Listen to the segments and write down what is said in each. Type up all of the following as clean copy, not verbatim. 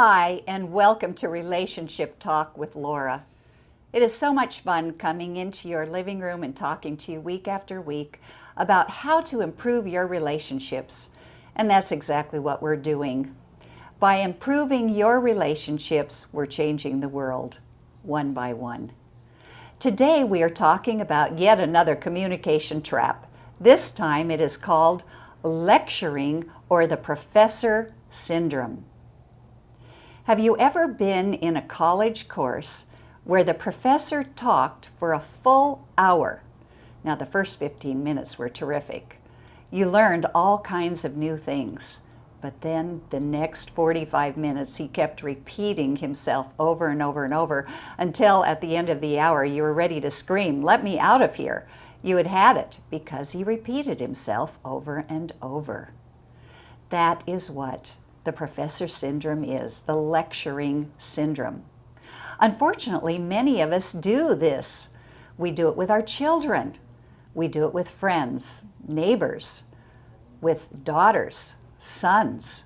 Hi, and welcome to Relationship Talk with Laura. It is so much fun coming into your living room and talking to you week after week about how to improve your relationships. And that's exactly what we're doing. By improving your relationships, we're changing the world, one by one. Today we are talking about yet another communication trap. This time it is called lecturing or the professor syndrome. Have you ever been in a college course where the professor talked for a full hour? Now, the first 15 minutes were terrific. You learned all kinds of new things, but then the next 45 minutes he kept repeating himself over and over and over until at the end of the hour you were ready to scream, "Let me out of here." You had had it because he repeated himself over and over. That is what the professor syndrome is, the lecturing syndrome. Unfortunately, many of us do this. We do it with our children. We do it with friends, neighbors, with daughters, sons,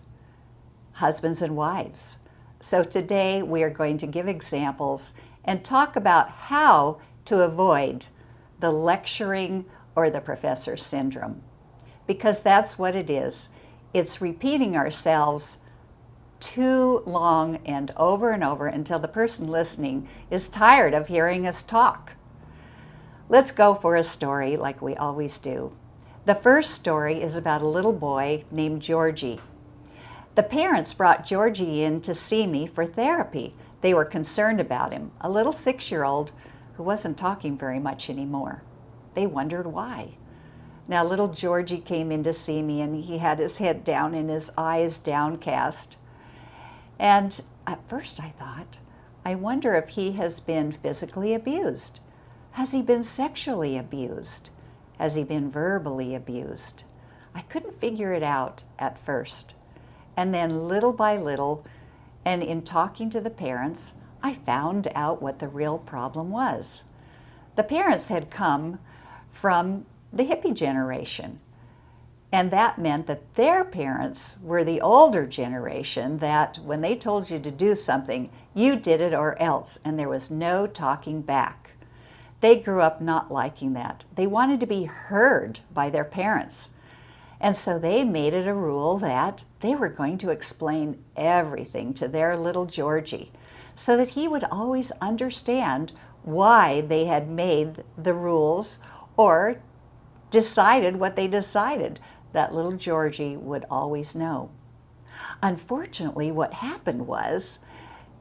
husbands and wives. So today we are going to give examples and talk about how to avoid the lecturing or the professor syndrome. Because that's what it is. It's repeating ourselves too long and over until the person listening is tired of hearing us talk. Let's go for a story like we always do. The first story is about a little boy named Georgie. The parents brought Georgie in to see me for therapy. They were concerned about him, a little 6-year-old who wasn't talking very much anymore. They wondered why. Now, little Georgie came in to see me, and he had his head down and his eyes downcast. And at first I thought, I wonder if he has been physically abused. Has he been sexually abused? Has he been verbally abused? I couldn't figure it out at first. And then little by little, and in talking to the parents, I found out what the real problem was. The parents had come from the hippie generation. And that meant that their parents were the older generation that when they told you to do something, you did it or else, and there was no talking back. They grew up not liking that. They wanted to be heard by their parents. And so they made it a rule that they were going to explain everything to their little Georgie so that he would always understand why they had made the rules or decided what they decided. That little Georgie would always know. Unfortunately, what happened was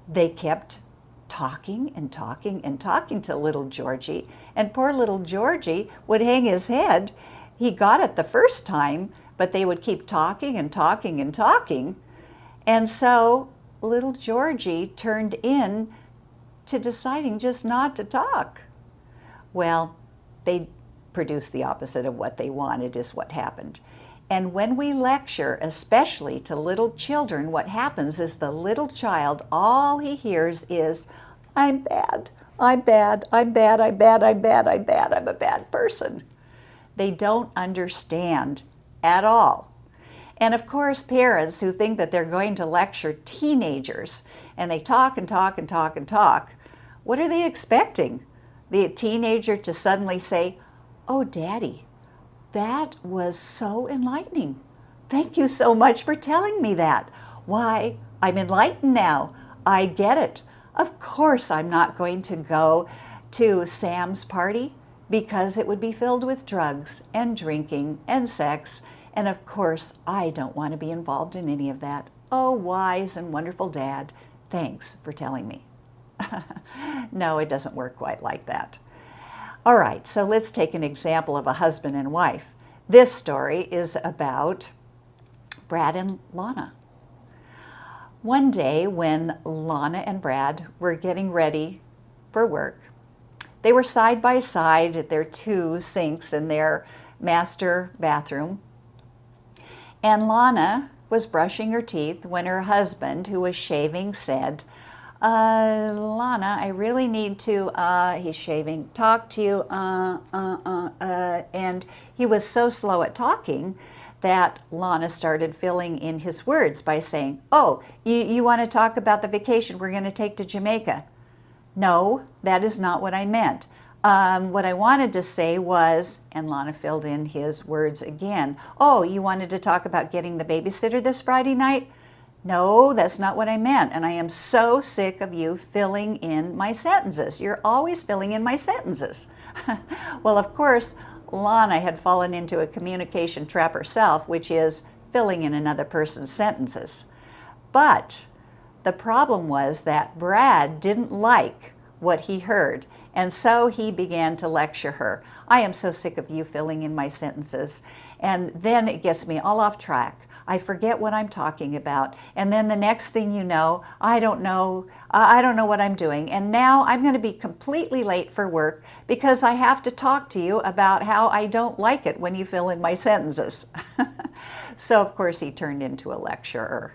they kept talking and talking and talking to little Georgie, and poor little Georgie would hang his head. He got it the first time, but they would keep talking and talking and talking. And so little Georgie turned in to deciding just not to talk. Well, they produced the opposite of what they wanted is what happened. And when we lecture, especially to little children, what happens is the little child, all he hears is, "I'm bad, I'm bad, I'm bad, I'm bad, I'm bad, I'm bad, I'm a bad person." They don't understand at all. And of course, parents who think that they're going to lecture teenagers and they talk and talk and talk and talk, what are they expecting? The teenager to suddenly say, "Oh, Daddy, that was so enlightening. Thank you so much for telling me that. Why, I'm enlightened now. I get it. Of course I'm not going to go to Sam's party because it would be filled with drugs and drinking and sex. And of course I don't want to be involved in any of that. Oh, wise and wonderful Dad, thanks for telling me." No, it doesn't work quite like that. All right, so let's take an example of a husband and wife. This story is about Brad and Lana. One day when Lana and Brad were getting ready for work, they were side by side at their 2 sinks in their master bathroom. And Lana was brushing her teeth when her husband, who was shaving, said, "Lana, I really need to," he's shaving, "talk to you, and he was so slow at talking that Lana started filling in his words by saying, "Oh, you want to talk about the vacation we're going to take to Jamaica?" "No, that is not what I meant. What I wanted to say was," and Lana filled in his words again, "Oh, you wanted to talk about getting the babysitter this Friday night?" "No, that's not what I meant, and I am so sick of you filling in my sentences. You're always filling in my sentences." Well, of course, Lana had fallen into a communication trap herself, which is filling in another person's sentences. But the problem was that Brad didn't like what he heard, and so he began to lecture her. "I am so sick of you filling in my sentences." And then it gets me all off track. I forget what I'm talking about. And then the next thing you know, I don't know what I'm doing. And now I'm going to be completely late for work because I have to talk to you about how I don't like it when you fill in my sentences. So of course he turned into a lecturer.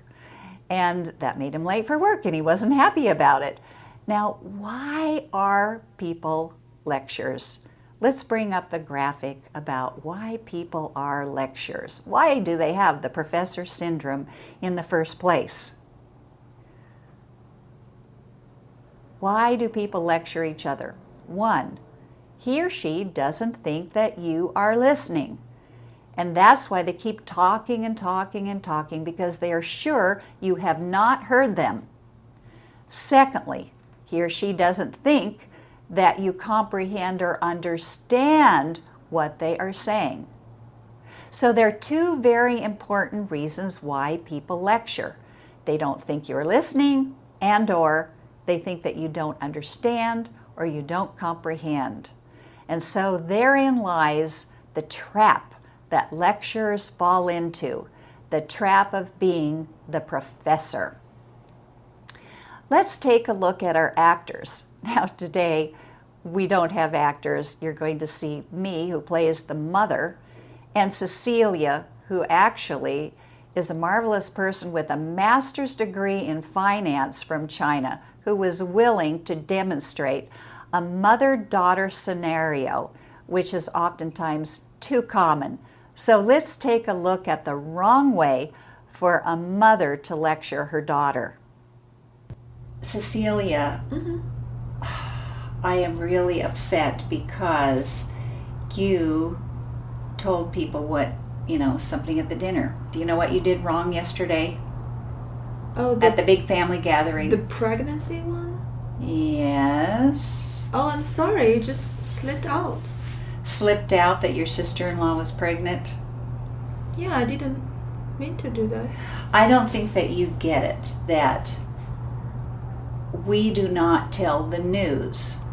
And that made him late for work and he wasn't happy about it. Now, why are people lecturers? Let's bring up the graphic about why people are lecturers. Why do they have the professor syndrome in the first place? Why do people lecture each other? 1, he or she doesn't think that you are listening. And that's why they keep talking and talking and talking, because they are sure you have not heard them. Secondly, he or she doesn't think that you comprehend or understand what they are saying. So there are 2 very important reasons why people lecture. They don't think you're listening, and/or they think that you don't understand or you don't comprehend. And so therein lies the trap that lecturers fall into, the trap of being the professor. Let's take a look at our actors. Now today, we don't have actors. You're going to see me, who plays the mother, and Cecilia, who actually is a marvelous person with a master's degree in finance from China, who was willing to demonstrate a mother-daughter scenario, which is oftentimes too common. So let's take a look at the wrong way for a mother to lecture her daughter. Cecilia, I am really upset because you told people something at the dinner. Do you know what you did wrong yesterday? Oh, at the big family gathering. The pregnancy one? Yes. Oh, I'm sorry. It just slipped out. Slipped out that your sister-in-law was pregnant? Yeah, I didn't mean to do that. I don't think that you get it, that we do not tell the news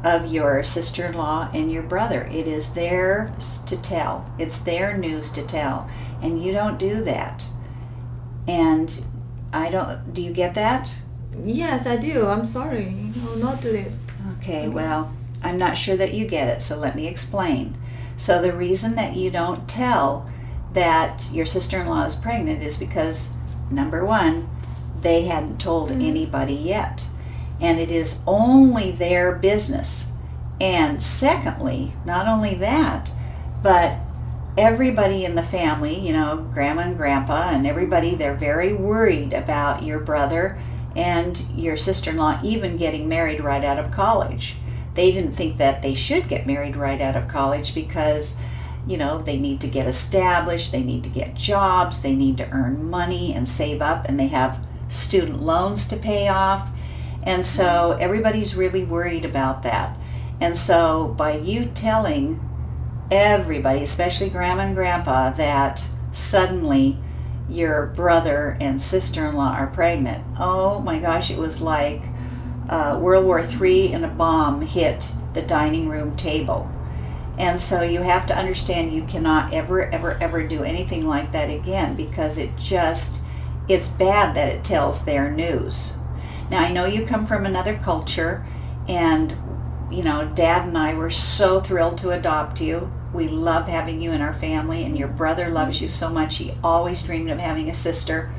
of your sister-in-law and your brother. It is theirs to tell. It's their news to tell. And you don't do that. And do you get that? Yes, I do. I'm sorry. I'll not do this. Okay, well, I'm not sure that you get it, so let me explain. So the reason that you don't tell that your sister-in-law is pregnant is because, number 1, they hadn't told anybody yet. And it is only their business. And secondly, not only that, but everybody in the family, grandma and grandpa and everybody, they're very worried about your brother and your sister-in-law even getting married right out of college. They didn't think that they should get married right out of college because, they need to get established, they need to get jobs, they need to earn money and save up, and they have student loans to pay off. And so everybody's really worried about that. And so by you telling everybody, especially grandma and grandpa, that suddenly your brother and sister-in-law are pregnant, oh my gosh, it was like World War III and a bomb hit the dining room table. And so you have to understand you cannot ever do anything like that again, because it's bad that it tells their news. Now, I know you come from another culture, and Dad and I were so thrilled to adopt you. We love having you in our family, and your brother loves you so much. He always dreamed of having a sister.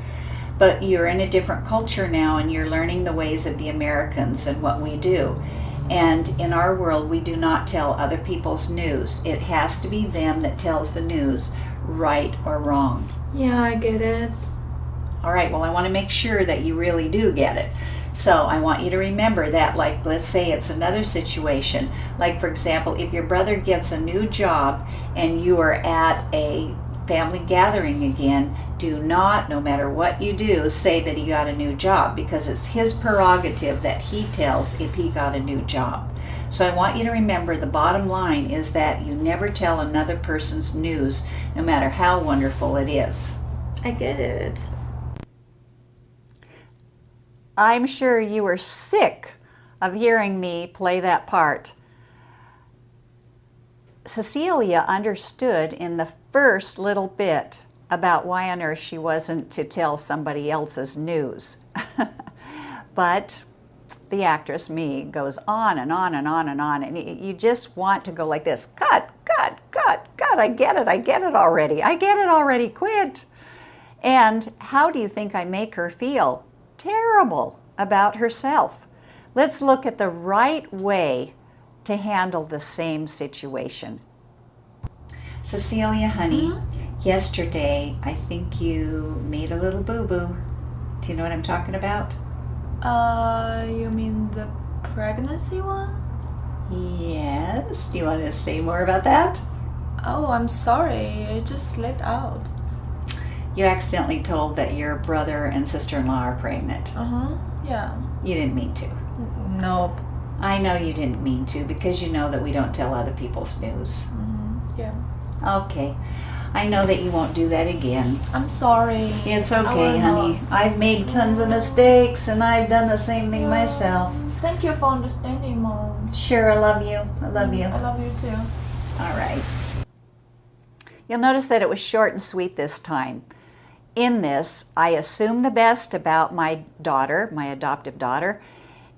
But you're in a different culture now, and you're learning the ways of the Americans and what we do. And in our world, we do not tell other people's news. It has to be them that tells the news, right or wrong? Yeah, I get it. All right, well, I want to make sure that you really do get it. So I want you to remember that, like, let's say it's another situation. Like, for example, if your brother gets a new job and you are at a family gathering again, do not, no matter what you do, say that he got a new job, because it's his prerogative that he tells if he got a new job. So I want you to remember the bottom line is that you never tell another person's news, no matter how wonderful it is. I get it. I'm sure you were sick of hearing me play that part. Cecilia understood in the first little bit about why on earth she wasn't to tell somebody else's news. But the actress, me, goes on and on and on and on, and you just want to go like this, cut, cut, cut, cut, I get it already, quit. And how do you think I make her feel? Terrible about herself. Let's look at the right way to handle the same situation. Cecilia, honey, yesterday I think you made a little boo-boo. Do you know what I'm talking about? You mean the pregnancy one? Yes. Do you want to say more about that? Oh, I'm sorry. I just slipped out. You accidentally told that your brother and sister-in-law are pregnant. Yeah. You didn't mean to. Nope. I know you didn't mean to, because you know that we don't tell other people's news. Yeah. Okay. I know that you won't do that again. I'm sorry. It's I okay, will honey. not. I've made tons of mistakes, and I've done the same thing myself. Thank you for understanding, Mom. Sure, I love you. I love you. I love you too. All right. You'll notice that it was short and sweet this time. In this, I assume the best about my daughter, my adoptive daughter,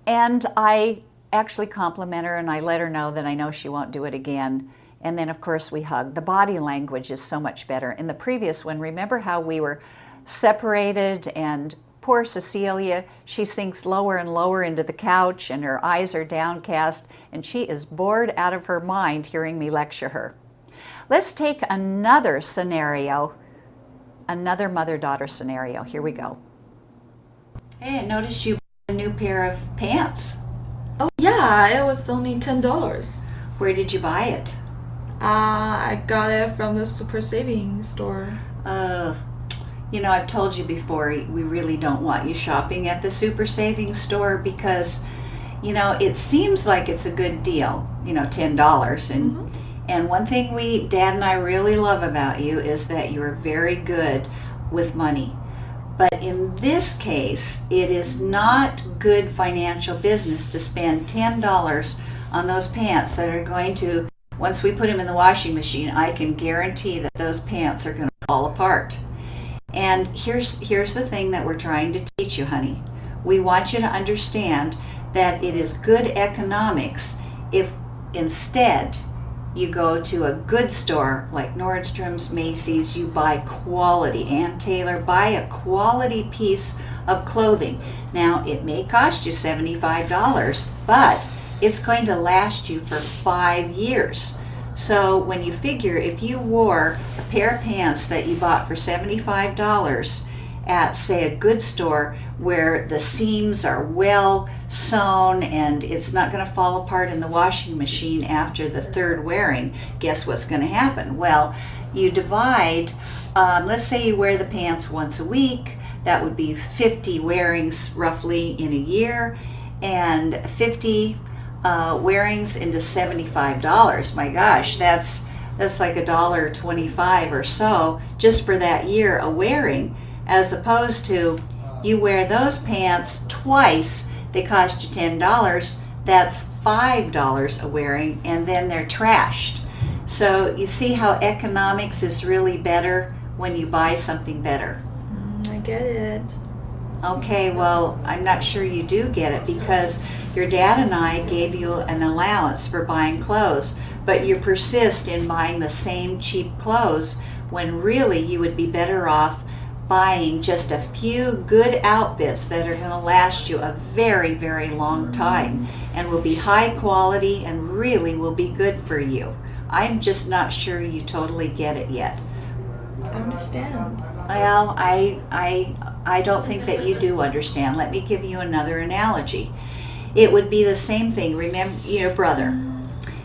and I actually compliment her and I let her know that I know she won't do it again. And then, of course, we hug. The body language is so much better. In the previous one, remember how we were separated, and poor Cecilia, she sinks lower and lower into the couch and her eyes are downcast and she is bored out of her mind hearing me lecture her. Let's take another scenario, another mother-daughter scenario. Here we go. Hey, I noticed you bought a new pair of pants. Oh yeah, it was only $10. Where did you buy it? I got it from the Super Savings store. You know, I've told you before, we really don't want you shopping at the Super Savings store because, you know, it seems like it's a good deal, you know, $10. And one thing Dad and I really love about you is that you're very good with money. But in this case, it is not good financial business to spend $10 on those pants that are going to, once we put them in the washing machine, I can guarantee that those pants are going to fall apart. And here's the thing that we're trying to teach you, honey. We want you to understand that it is good economics if instead you go to a good store like Nordstrom's, Macy's, you buy quality. Ann Taylor, buy a quality piece of clothing. Now, it may cost you $75, but it's going to last you for 5 years. So when you figure if you wore a pair of pants that you bought for $75 at, say, a good store where the seams are well sewn and it's not going to fall apart in the washing machine after the third wearing, guess what's going to happen? Well, you divide, let's say you wear the pants once a week, that would be 50 wearings roughly in a year, and 50 wearings into $75. My gosh, that's like $1.25 or so just for that year a wearing, as opposed to you wear those pants twice, they cost you $10, that's $5 a wearing, and then they're trashed. So you see how economics is really better when you buy something better. I get it. Okay, well, I'm not sure you do get it because your dad and I gave you an allowance for buying clothes, but you persist in buying the same cheap clothes when really you would be better off buying just a few good outfits that are going to last you a very, very long time and will be high quality and really will be good for you. I'm just not sure you totally get it yet. understand. Well, I don't think that you do understand. Let me give you another analogy. It would be the same thing. Remember your brother.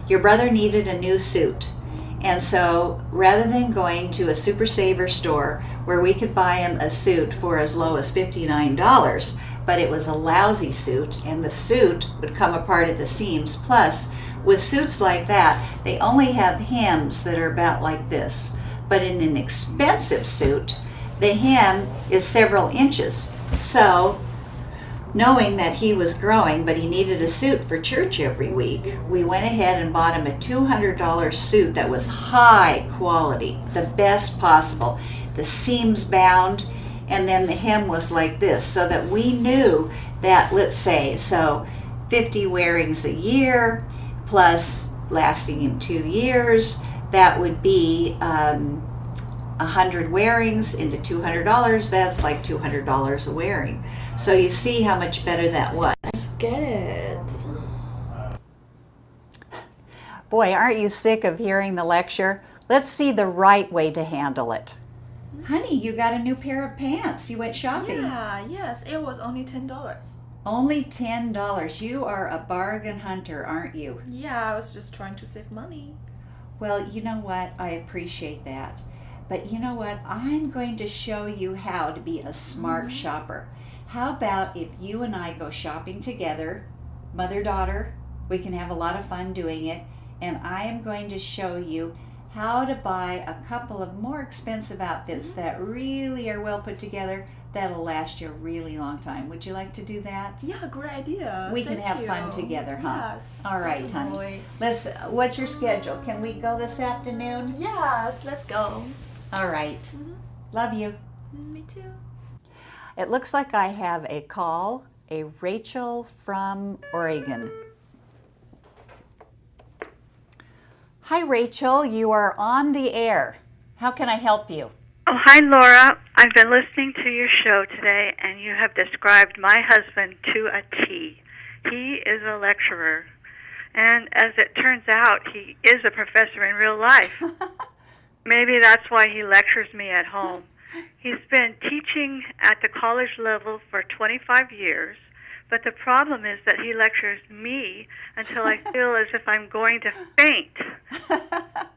Your brother needed a new suit. And so rather than going to a Super Saver store where we could buy him a suit for as low as $59, but it was a lousy suit and the suit would come apart at the seams. Plus, with suits like that, they only have hems that are about like this. But in an expensive suit, the hem is several inches. So, knowing that he was growing, but he needed a suit for church every week, we went ahead and bought him a $200 suit that was high quality, the best possible. The seams bound, and then the hem was like this, so that we knew that, let's say, 50 wearings a year, plus lasting him 2 years, that would be 100 wearings into $200. That's like $200 a wearing. So you see how much better that was. Get it. Boy, aren't you sick of hearing the lecture? Let's see the right way to handle it. Honey, you got a new pair of pants. You went shopping. Yeah, yes, it was only $10. Only $10. You are a bargain hunter, aren't you? Yeah, I was just trying to save money. Well, you know what? I appreciate that. But you know what? I'm going to show you how to be a smart shopper. How about if you and I go shopping together, mother-daughter, we can have a lot of fun doing it, and I am going to show you how to buy a couple of more expensive outfits that really are well put together that'll last you a really long time. Would you like to do that? Yeah, great idea. We can Thank have you. fun together, huh? Yes. All right, honey. What's your schedule? Can we go this afternoon? Yes, let's go. All right. Love you. Me too. It looks like I have a call, a Rachel from Oregon. Hi, Rachel. You are on the air. How can I help you? Oh, hi, Laura. I've been listening to your show today, and you have described my husband to a T. He is a lecturer, and as it turns out, he is a professor in real life. Maybe that's why he lectures me at home. He's been teaching at the college level for 25 years, but the problem is that he lectures me until I feel as if I'm going to faint.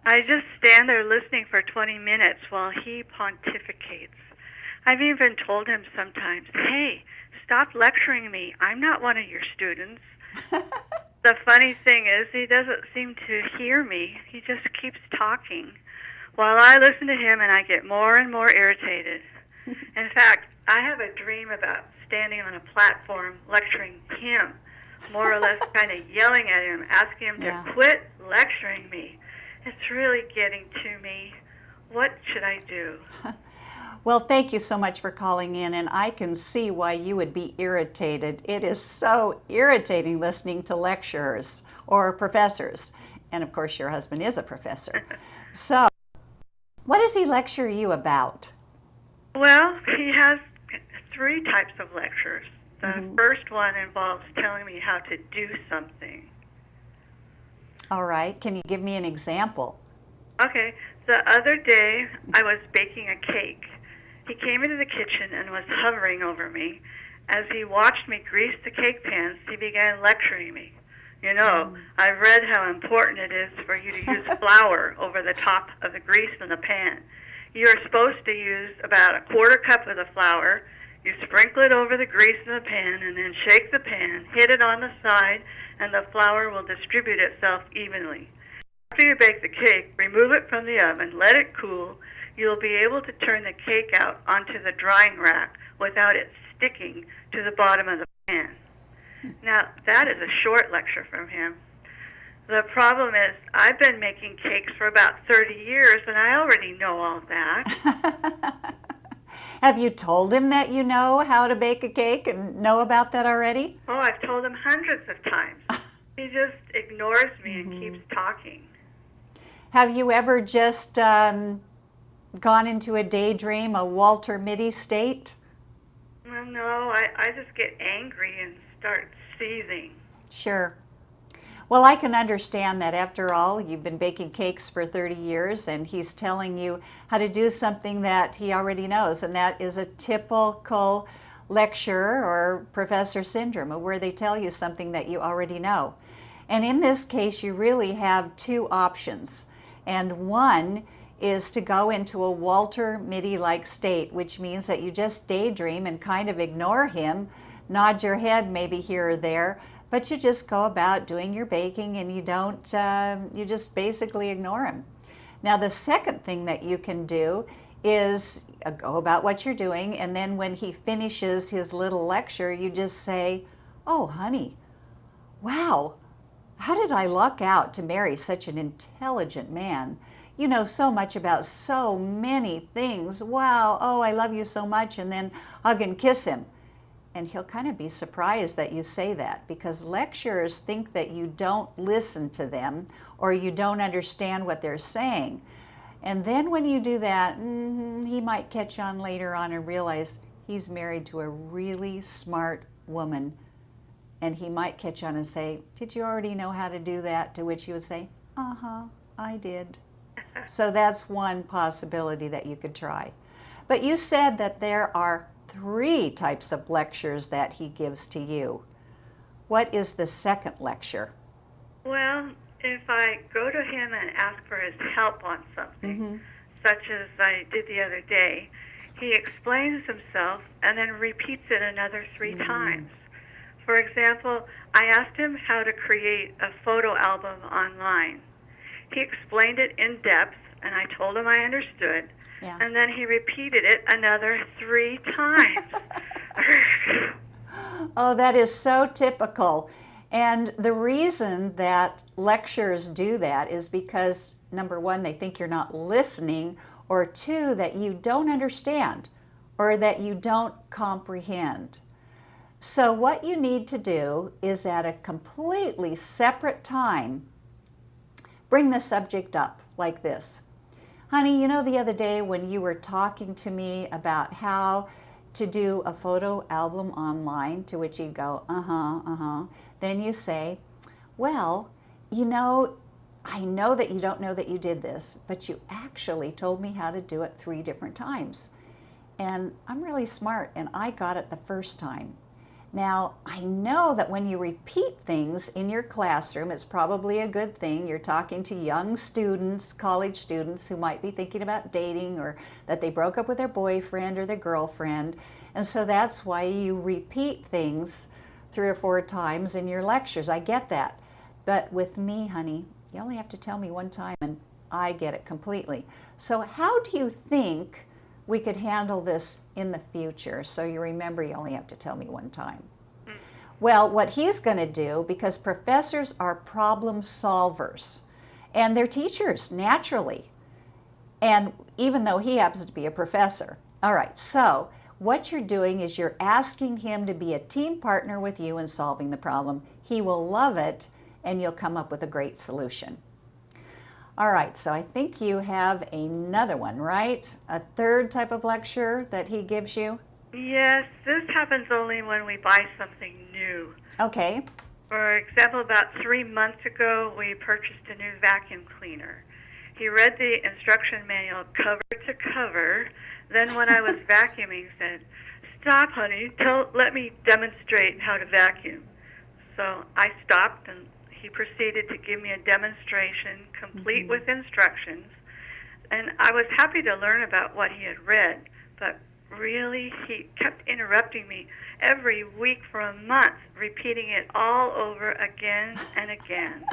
I just stand there listening for 20 minutes while he pontificates. I've even told him sometimes, hey, stop lecturing me. I'm not one of your students. The funny thing is he doesn't seem to hear me. He just keeps talking. While I listen to him and I get more and more irritated. In fact, I have a dream about standing on a platform lecturing him, more or less kind of yelling at him, asking him to quit lecturing me. It's really getting to me. What should I do? Well, thank you so much for calling in, and I can see why you would be irritated. It is so irritating listening to lecturers or professors. And of course, your husband is a professor. So, what does he lecture you about? Well, he has 3 types of lectures. The first one involves telling me how to do something. All right. Can you give me an example? Okay. The other day, I was baking a cake. He came into the kitchen and was hovering over me. As he watched me grease the cake pans, he began lecturing me. You know, I've read how important it is for you to use flour over the top of the grease in the pan. You're supposed to use about a 1/4 cup of the flour. You sprinkle it over the grease in the pan and then shake the pan, hit it on the side, and the flour will distribute itself evenly. After you bake the cake, remove it from the oven, let it cool. You'll be able to turn the cake out onto the drying rack without it sticking to the bottom of the pan. Now, that is a short lecture from him. The problem is, I've been making cakes for about 30 years, and I already know all that. Have you told him that you know how to bake a cake and know about that already? Oh, I've told him hundreds of times. He just ignores me and keeps talking. Have you ever just gone into a daydream, a Walter Mitty state? Well, no, I just get angry and start seething. Sure. Well, I can understand that. After all, you've been baking cakes for 30 years and he's telling you how to do something that he already knows, and that is a typical lecturer or professor syndrome, of where they tell you something that you already know. And in this case, you really have two options. And one is to go into a Walter Mitty-like state, which means that you just daydream and kind of ignore him, nod your head maybe here or there, but you just go about doing your baking and you don't, you just basically ignore him. Now, the second thing that you can do is go about what you're doing, and then when he finishes his little lecture, you just say, "Oh, honey, wow, how did I luck out to marry such an intelligent man? You know so much about so many things. Wow, oh, I love you so much," and then hug and kiss him. And he'll kind of be surprised that you say that, because lecturers think that you don't listen to them or you don't understand what they're saying. And then when you do that, he might catch on later on and realize he's married to a really smart woman. And he might catch on and say, "Did you already know how to do that?" To which you would say, "Uh-huh, I did." So that's one possibility that you could try. But you said that there are 3 types of lectures that he gives to you. What is the second lecture? Well, if I go to him and ask for his help on something, such as I did the other day, he explains himself and then repeats it another 3 times. For example, I asked him how to create a photo album online. He explained it in depth, and I told him I understood. Yeah. And then he repeated it another 3 times. Oh, that is so typical. And the reason that lecturers do that is because, number 1, they think you're not listening, or 2, that you don't understand or that you don't comprehend. So what you need to do is, at a completely separate time, bring the subject up like this. "Honey, you know the other day when you were talking to me about how to do a photo album online?" To which you go, uh-huh. Then you say, "Well, you know, I know that you don't know that you did this, but you actually told me how to do it 3 different times. And I'm really smart and I got it the first time. Now, I know that when you repeat things in your classroom, it's probably a good thing. You're talking to young students, college students who might be thinking about dating, or that they broke up with their boyfriend or their girlfriend. And so that's why you repeat things 3 or 4 times in your lectures. I get that. But with me, honey, you only have to tell me 1 time and I get it completely. So how do you think we could handle this in the future, so you remember you only have to tell me 1 time?" Well, what he's going to do, because professors are problem solvers, and they're teachers naturally, and even though he happens to be a professor. All right, so what you're doing is you're asking him to be a team partner with you in solving the problem. He will love it, and you'll come up with a great solution. All right, so I think you have another one, right? A 3rd type of lecture that he gives you? Yes, this happens only when we buy something new. Okay. For example, about 3 months ago, we purchased a new vacuum cleaner. He read the instruction manual cover to cover. Then when I was vacuuming, said, "Stop, honey, let me demonstrate how to vacuum." So I stopped, and he proceeded to give me a demonstration complete with instructions. And I was happy to learn about what he had read, but really he kept interrupting me every week for a month, repeating it all over again and again.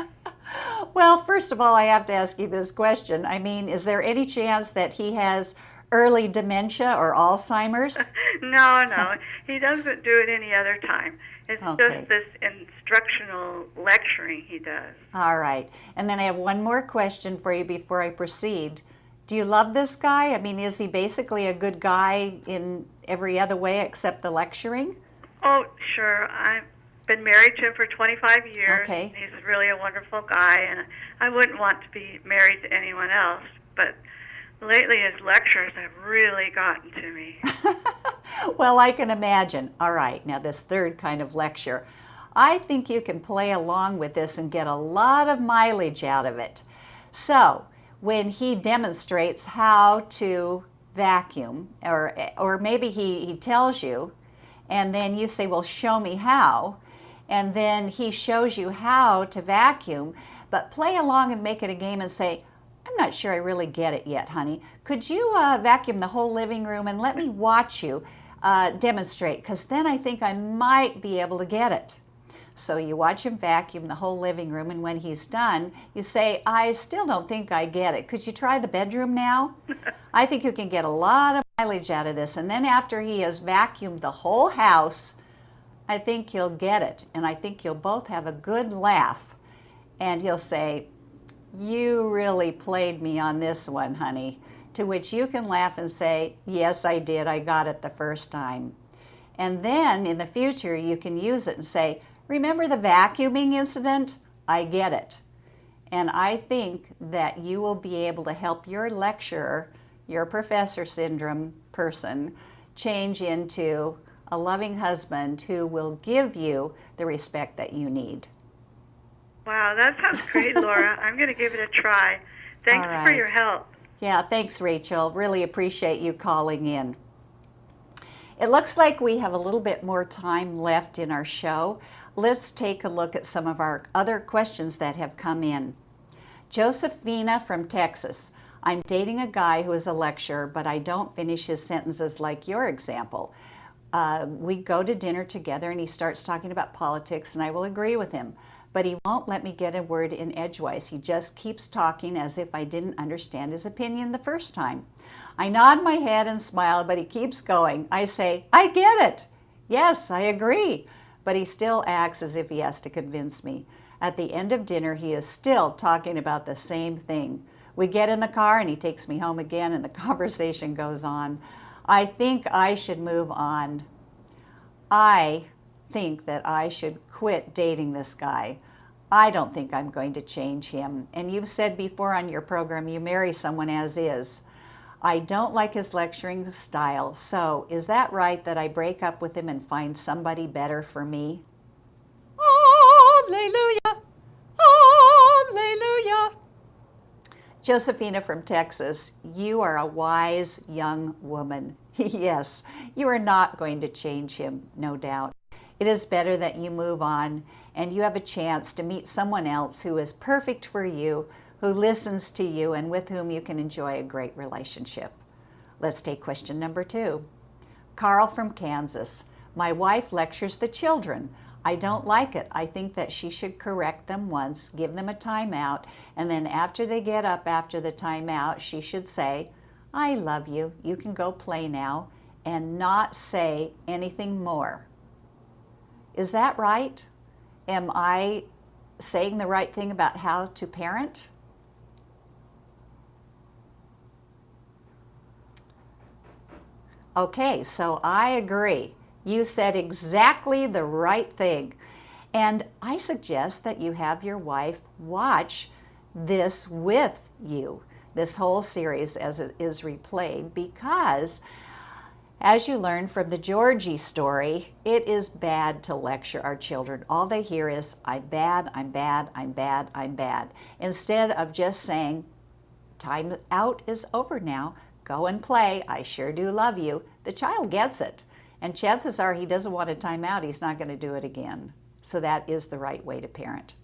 Well, first of all, I have to ask you this question. I mean, is there any chance that he has early dementia or Alzheimer's? No, he doesn't do it any other time. It's Okay. just this instructional lecturing he does. All right. And then I have one more question for you before I proceed. Do you love this guy? I mean, is he basically a good guy in every other way except the lecturing? Oh, sure. I've been married to him for 25 years. Okay. He's really a wonderful guy, and I wouldn't want to be married to anyone else. But lately his lectures have really gotten to me. Well, I can imagine. All right, now this 3rd kind of lecture. I think you can play along with this and get a lot of mileage out of it. So when he demonstrates how to vacuum, or maybe he tells you, and then you say, well, show me how, and then he shows you how to vacuum, but play along and make it a game and say, I'm not sure I really get it yet, honey. Could you vacuum the whole living room and let me watch you demonstrate, because then I think I might be able to get it. So you watch him vacuum the whole living room, and when he's done, you say, I still don't think I get it. Could you try the bedroom now? I think you can get a lot of mileage out of this. And then after he has vacuumed the whole house, I think he'll get it. And I think you'll both have a good laugh. And he'll say, you really played me on this one, honey. To which you can laugh and say, yes, I did. I got it the first time. And then in the future, you can use it and say, remember the vacuuming incident? I get it. And I think that you will be able to help your lecturer, your professor syndrome person, change into a loving husband who will give you the respect that you need. Wow, that sounds great, Laura. I'm going to give it a try. Thanks for your help. Yeah, thanks, Rachel. Really appreciate you calling in. It looks like we have a little bit more time left in our show. Let's take a look at some of our other questions that have come in. Josephina from Texas. I'm dating a guy who is a lecturer, but I don't finish his sentences like your example. We go to dinner together and he starts talking about politics and I will agree with him, but he won't let me get a word in edgewise. He just keeps talking as if I didn't understand his opinion the first time. I nod my head and smile, but he keeps going. I say, I get it. Yes, I agree. But he still acts as if he has to convince me. At the end of dinner, he is still talking about the same thing. We get in the car and he takes me home again and the conversation goes on. I think I should move on. I think that I should quit dating this guy. I don't think I'm going to change him. And you've said before on your program, you marry someone as is. I don't like his lecturing style. So is that right that I break up with him and find somebody better for me? Hallelujah! Hallelujah! Josephina from Texas, you are a wise young woman. Yes, you are not going to change him, no doubt. It is better that you move on and you have a chance to meet someone else who is perfect for you, who listens to you, and with whom you can enjoy a great relationship. Let's take question number 2. Carl from Kansas. My wife lectures the children. I don't like it. I think that she should correct them once, give them a timeout, and then after they get up after the timeout, she should say, I love you, you can go play now, and not say anything more. Is that right? Am I saying the right thing about how to parent? Okay, so I agree. You said exactly the right thing. And I suggest that you have your wife watch this with you, this whole series as it is replayed, because as you learn from the Georgie story, it is bad to lecture our children. All they hear is, I'm bad, I'm bad, I'm bad, I'm bad. Instead of just saying, time out is over now, go and play, I sure do love you. The child gets it. And chances are he doesn't want a time out, he's not going to do it again. So that is the right way to parent.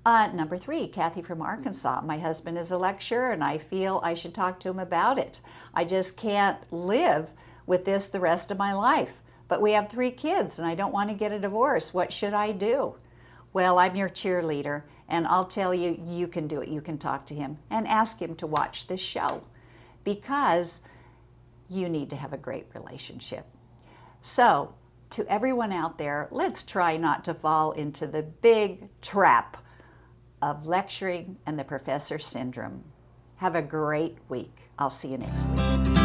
Number 3, Kathy from Arkansas. My husband is a lecturer and I feel I should talk to him about it. I just can't live with this the rest of my life. But we have 3 kids and I don't want to get a divorce. What should I do? Well, I'm your cheerleader and I'll tell you, you can do it. You can talk to him and ask him to watch this show because you need to have a great relationship. So, to everyone out there, let's try not to fall into the big trap of lecturing and the professor syndrome. Have a great week. I'll see you next week.